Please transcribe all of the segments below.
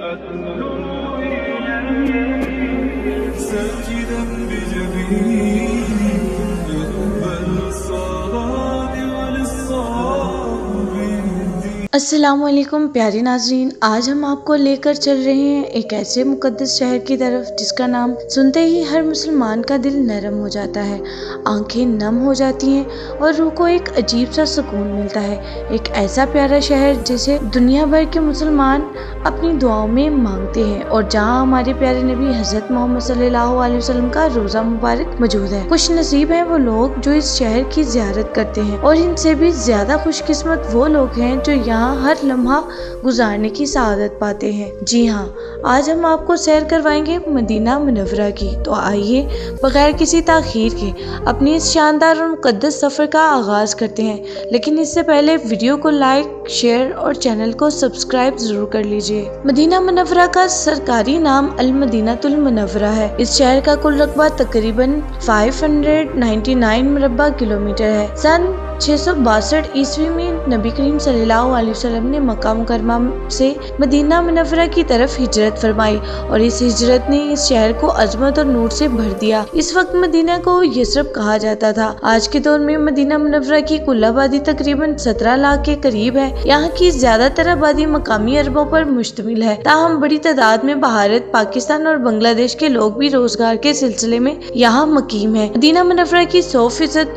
أتلو إليك ساجدا بجبيني يقبل الصلاة وللصابرين. السلام علیکم پیارے ناظرین، آج ہم آپ کو لے کر چل رہے ہیں ایک ایسے مقدس شہر کی طرف جس کا نام سنتے ہی ہر مسلمان کا دل نرم ہو جاتا ہے، آنکھیں نم ہو جاتی ہیں اور روح کو ایک عجیب سا سکون ملتا ہے۔ ایک ایسا پیارا شہر جسے دنیا بھر کے مسلمان اپنی دعاؤں میں مانگتے ہیں اور جہاں ہمارے پیارے نبی حضرت محمد صلی اللہ علیہ وسلم کا روزہ مبارک موجود ہے۔ خوش نصیب ہیں وہ لوگ جو اس شہر کی زیارت کرتے ہیں، اور ان سے بھی زیادہ خوش قسمت وہ لوگ ہیں جو یہاں ہر لمحہ گزارنے کی سعادت پاتے ہیں۔ جی ہاں، آج ہم آپ کو سیر کروائیں گے مدینہ منورہ کی، تو آئیے بغیر کسی تاخیر کے اپنی اس شاندار اور مقدس سفر کا آغاز کرتے ہیں، لیکن اس سے پہلے ویڈیو کو لائک، شیئر اور چینل کو سبسکرائب ضرور کر لیجئے۔ مدینہ منورہ کا سرکاری نام المدینۃ المنورہ ہے۔ اس شہر کا کل رقبہ تقریباً 599 مربع کلومیٹر ہے۔ سن 662 عیسوی میں نبی کریم صلی اللہ علیہ وسلم نے مکہ مکرمہ سے مدینہ منورہ کی طرف ہجرت فرمائی، اور اس ہجرت نے اس شہر کو عظمت اور نور سے بھر دیا۔ اس وقت مدینہ کو یثرب کہا جاتا تھا۔ آج کے دور میں مدینہ منورہ کی کل آبادی تقریباً 17 لاکھ کے قریب ہے۔ یہاں کی زیادہ تر آبادی مقامی عربوں پر مشتمل ہے، تاہم بڑی تعداد میں بھارت، پاکستان اور بنگلہ دیش کے لوگ بھی روزگار کے سلسلے میں یہاں مقیم ہیں۔ مدینہ منورہ کی 100%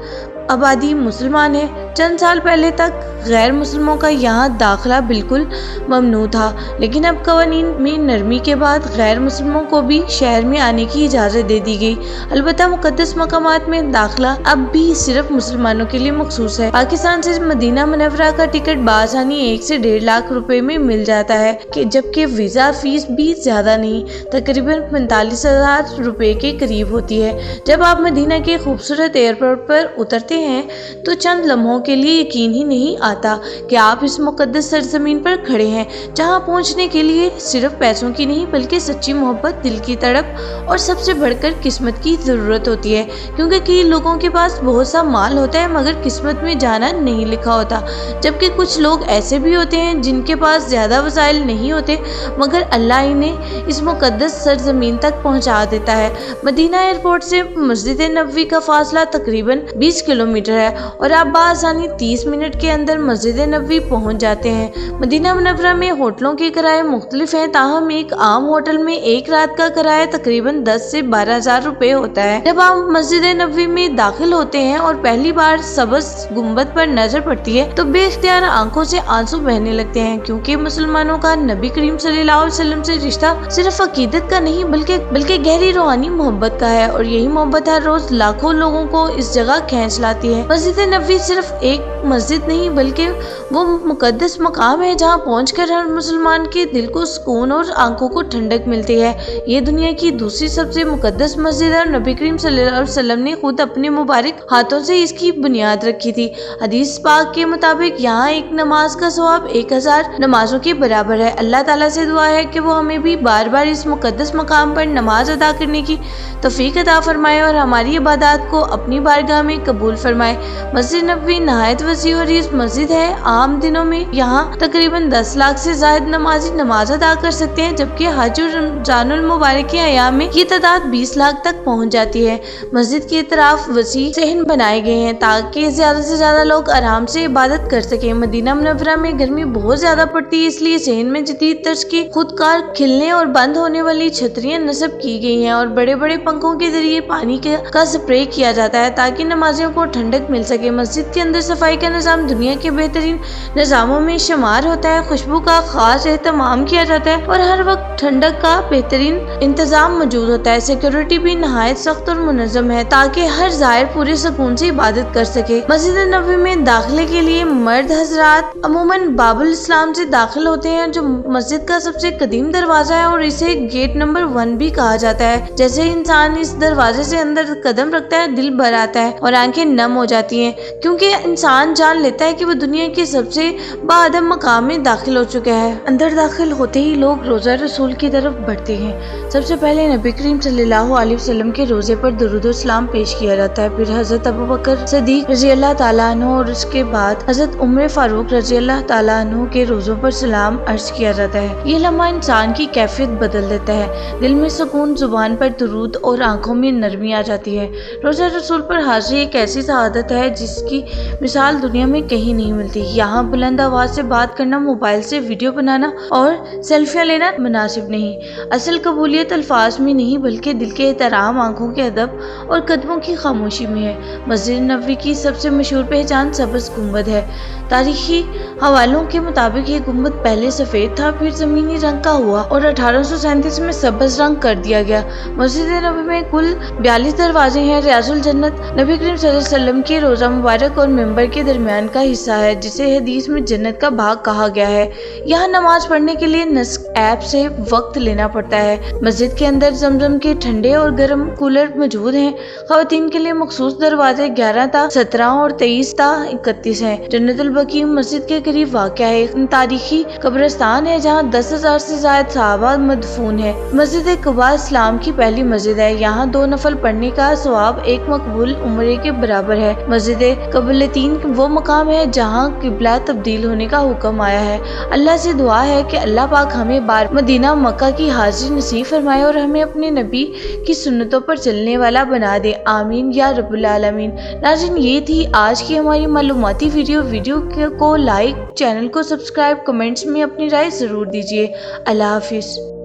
آبادی مسلمان ہے۔ چند سال پہلے تک غیر مسلموں کا یہاں داخلہ بالکل ممنوع تھا، لیکن اب قوانین میں نرمی کے بعد غیر مسلموں کو بھی شہر میں آنے کی اجازت دے دی گئی۔ البتہ مقدس مقامات میں داخلہ اب بھی صرف مسلمانوں کے لیے مخصوص ہے۔ پاکستان سے مدینہ منورہ کا ٹکٹ بآسانی 1 سے 1.5 لاکھ روپے میں مل جاتا ہے، جبکہ ویزا فیس بھی زیادہ نہیں، تقریباً 45,000 روپے کے قریب ہوتی ہے۔ جب آپ مدینہ کے خوبصورت ایئرپورٹ پر اترتے ہیں تو چند لمحوں کے لیے یقین ہی نہیں آتا کہ آپ اس مقدس سرزمین پر کھڑے ہیں، جہاں پہنچنے کے لیے صرف پیسوں کی نہیں بلکہ سچی محبت، دل کی تڑپ اور سب سے بڑھ کر قسمت کی ضرورت ہوتی ہے، کیونکہ کئی لوگوں کے پاس بہت سا مال ہوتا ہے مگر قسمت میں جانا نہیں لکھا ہوتا، جبکہ کچھ لوگ ایسے بھی ہوتے ہیں جن کے پاس زیادہ وسائل نہیں ہوتے مگر اللہ انہیں اس مقدس سرزمین تک پہنچا دیتا ہے۔ مدینہ ایئرپورٹ سے مسجد نبوی کا فاصلہ تقریباً 20 کلومیٹر ہے، اور آپ بآسانی 30 منٹ کے اندر مسجد نبوی پہنچ جاتے ہیں۔ مدینہ منورہ میں ہوٹلوں کے کرائے مختلف ہیں، تاہم ایک عام ہوٹل میں ایک رات کا کرایہ تقریباً 10 سے 12,000 روپے ہوتا ہے۔ جب آپ مسجد نبوی میں داخل ہوتے ہیں اور پہلی بار سبز گنبد پر نظر پڑتی ہے تو بے اختیار آنکھوں سے آنسو بہنے لگتے ہیں، کیونکہ مسلمانوں کا نبی کریم صلی اللہ علیہ وسلم سے رشتہ صرف عقیدت کا نہیں بلکہ گہری روحانی محبت کا ہے، اور یہی محبت ہر روز لاکھوں لوگوں کو اس جگہ کھینچ لاتی ہے۔ مسجد نبوی صرف ایک مسجد نہیں بلکہ وہ مقدس مقام ہے جہاں پہنچ کر ہر مسلمان کے دل کو سکون اور آنکھوں کو ٹھنڈک ملتی ہے۔ یہ دنیا کی دوسری سب سے مقدس مسجد ہے، اور نبی کریم صلی اللہ علیہ وسلم نے خود اپنے مبارک ہاتھوں سے اس کی بنیاد رکھی تھی۔ حدیث پاک کے مطابق یہاں ایک نماز کا ثواب 1000 نمازوں کے برابر ہے۔ اللہ تعالیٰ سے دعا ہے کہ وہ ہمیں بھی بار بار اس مقدس مقام پر نماز ادا کرنے کی توفیق عطا فرمائے اور ہماری عبادات کو اپنی بارگاہ میں قبول فرمائے۔ مسجد نبوی نہایت وسیع اور اس مسجد ہے۔ عام دنوں میں یہاں تقریباً 10 لاکھ سے زائد نمازی نماز ادا کر سکتے ہیں، جبکہ حج اور رمضان المبارک کے ایام میں یہ تعداد 20 لاکھ تک پہنچ جاتی ہے۔ مسجد کے اطراف وسیع صحن بنائے گئے ہیں تاکہ زیادہ سے زیادہ لوگ آرام سے عبادت کر سکیں۔ مدینہ منورہ میں گرمی بہت زیادہ پڑتی ہے، اس لیے صحن میں جدید طرز کی خود کار کھلنے اور بند ہونے والی چھتریاں نصب کی گئی ہیں، اور بڑے بڑے پنکھوں کے ذریعے پانی کا سپرے کیا جاتا ہے تاکہ نمازیوں کو ٹھنڈک مل سکے۔ مسجد کے اندر صفائی کا نظام دنیا کے بہترین نظاموں میں شمار ہوتا ہے۔ خوشبو کا خاص اہتمام کیا جاتا ہے اور ہر وقت ٹھنڈک کا بہترین انتظام موجود ہوتا ہے۔ سیکیورٹی بھی نہایت سخت اور منظم ہے تاکہ ہر زائر پورے سکون سے عبادت کر سکے۔ مسجد نبوی میں داخلے کے لیے مرد حضرات عموماً باب الاسلام سے داخل ہوتے ہیں، جو مسجد کا سب سے قدیم دروازہ ہے، اور اسے گیٹ نمبر 1 بھی کہا جاتا ہے۔ جیسے انسان اس دروازے سے اندر قدم رکھتا ہے، دل بھر آتا ہے اور آنکھیں نم ہو جاتی ہیں، کیونکہ انسان جان لیتا ہے کہ وہ دنیا کے سب سے باادب مقام میں داخل ہو چکا ہے۔ اندر داخل ہوتے ہی لوگ روضہ رسول کی طرف بڑھتے ہیں۔ سب سے پہلے نبی کریم صلی اللہ علیہ وسلم کے روزے پر درود و سلام پیش کیا جاتا ہے، پھر حضرت ابوبکر صدیق رضی اللہ تعالیٰ عنہ اور اس کے بعد حضرت عمر فاروق رضی اللہ تعالیٰ عنہ کے روزوں پر سلام عرض کیا جاتا ہے۔ یہ لمحہ انسان کی کیفیت بدل دیتا ہے، دل میں سکون، زبان پر درود اور آنکھوں میں نرمی آ جاتی ہے۔ روزہ رسول پر حاضری ایک ایسی سعادت ہے جس کی مثال دنیا میں کہیں نہیں ملتی۔ یہاں بلند آواز سے بات کرنا، موبائل سے ویڈیو بنانا اور سیلفیاں لینا مناسب نہیں۔ اصل قبولیت الفاظ میں نہیں بلکہ دل کے احترام، آنکھوں کے ادب اور قدموں کی خاموشی میں ہے۔ مسجد نبوی کی سب سے مشہور پہچان سبز گنبد ہے۔ تاریخی حوالوں کے مطابق یہ گنبد پہلے سفید تھا، پھر زمینی رنگ کا ہوا اور 1837 میں سبز رنگ کر دیا گیا۔ مسجد نبوی میں کل 42 دروازے ہیں۔ ریاض الجنت نبی کریم صلی اللہ علیہ وسلم کے روضہ مبارک اور ممبر کے درمیان کا حصہ ہے، جسے حدیث میں جنت کا باغ کہا گیا ہے۔ یہاں نماز پڑھنے کے لیے نسک ایپ سے وقت لینا پڑتا ہے۔ مسجد کے اندر زمزم کے ٹھنڈے اور گرم کولر موجود ہیں۔ خواتین کے لیے مخصوص دروازے 11 تا 17 اور 23 تا 31 ہیں۔ جنت البقیع مسجد کے قریب واقع ہے، ایک تاریخی قبرستان ہے جہاں 10,000 سے زائد صحابہ مدفون ہیں۔ مسجد قباء اسلام کی پہلی مسجد ہے۔ یہاں 2 نفل پڑھنے کا ثواب ایک مقبول عمرے کے برابر ہے۔ مسجد قبلتین وہ مقام ہے جہاں قبلہ تبدیل ہونے کا حکم آیا ہے۔ اللہ سے دعا ہے کہ اللہ پاک ہمیں بار مدینہ مکہ کی حاضری نصیب فرمائے اور ہمیں اپنے نبی کی سنتوں پر چلنے والا بنا دے، آمین یا رب العالمین۔ ناظرین، یہ تھی آج کی ہماری معلوماتی ویڈیو کو لائک، چینل کو سبسکرائب، کمنٹس میں اپنی رائے ضرور دیجیے۔ اللہ حافظ۔